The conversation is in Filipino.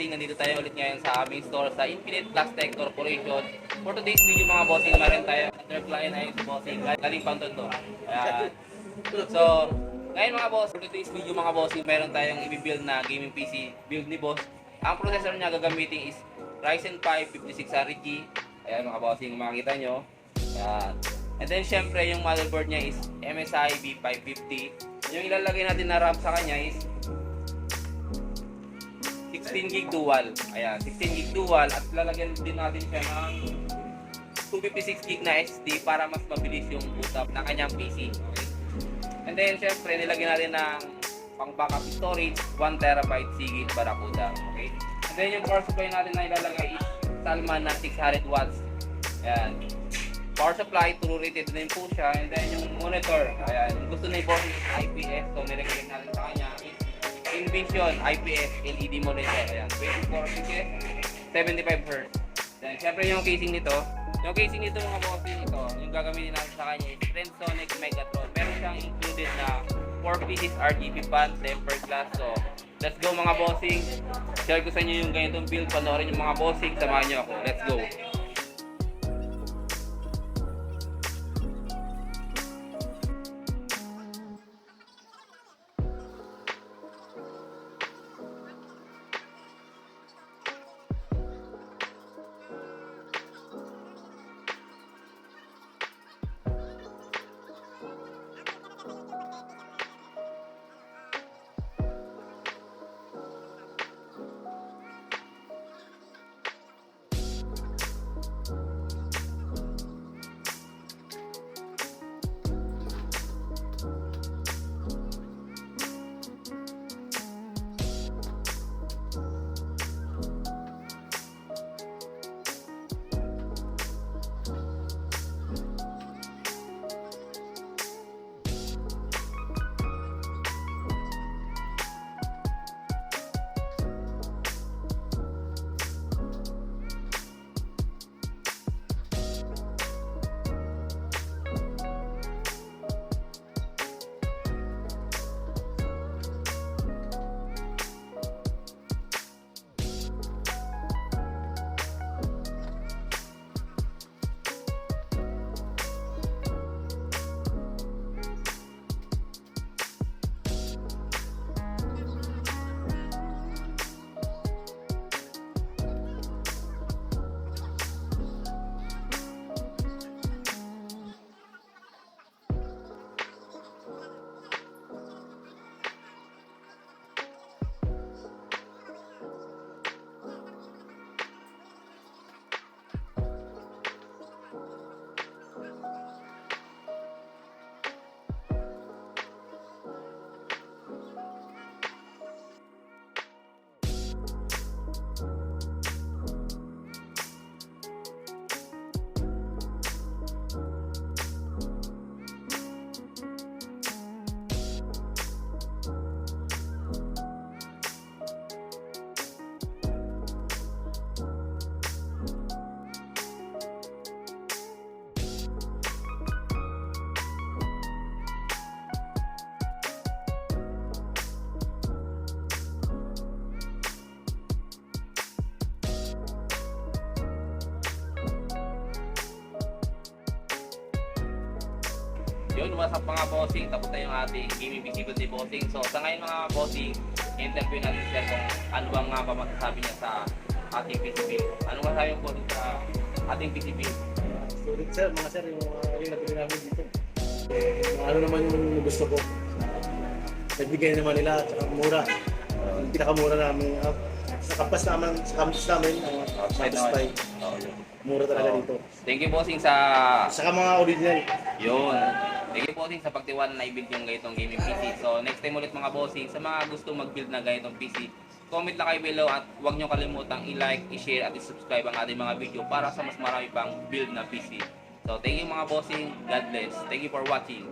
bossing, nandito tayo ulit ngayon sa aming store sa Infinite Plus Tech Corporation. For today's video mga bossing, meron tayo under client ay bossing, galing Panton to. Ayan. So, ngayon mga boss, for today's video mga bossing, meron tayong i-build na gaming PC build ni boss. Ang processor niya gagamitin is Ryzen 5 5600G. Ayan mga bossing, makikita nyo. Ayan. And then syempre yung motherboard niya is MSI B550. Yung ilalagay natin na RAM sa kanya is 16 gig dual. Ayan, 16 gig dual at lalagyan din natin siya ng 256 gig na SD para mas mabilis yung boot up ng kanyang PC. Okay? And then syempre nilagyan natin ng pang backup storage 1 TB Seagate Barracuda. Okay? And then yung power supply natin na ilalagay is Salman na 600 watts. Ayan. Power supply, true rated din po siya. And then yung monitor, ayan, gusto na i-boss is IPS. So nirecommend natin sa kanya is Invision IPS LED monitor. Ayan, 24 inches, 75 Hz. Then syempre yung casing nito mga bossing ito, yung gagamitin natin sa kanya is Trensonic Megatron. Meron siyang included na 4 pieces RGB fan, tempered glass. So let's go mga bossing. Share ko sa inyo yung ganitong build. Panoorin yung mga bossing, samahan nyo ako. Let's go. Yun, what's up mga bossing? Tapos na yung ating gaming PC build ni bossing. So sa ngayon mga bossing, interview natin siya kung ano bang nga ba masasabi niya sa ating PC build. Ano masasabi po sa ating PC build? Sulit sir, mga sir, yung nabili namin dito. Ano naman yung gusto ko. Nagbigay naman nila at saka mura. Yung pinakamura namin. Sa campus namin, satisfy. Mura talaga dito. Thank you bossing sa Saka mga original. yun. Thank you bossing sa pagtiwala na i-build yung ganitong gaming PC. So next time ulit mga bossing, sa mga gusto mag-build na ganitong PC, comment lang kayo below at huwag nyo kalimutang i-like, i-share at i-subscribe ang ating mga video para sa mas marami pang build na PC. So thank you mga bossing, God bless. Thank you for watching.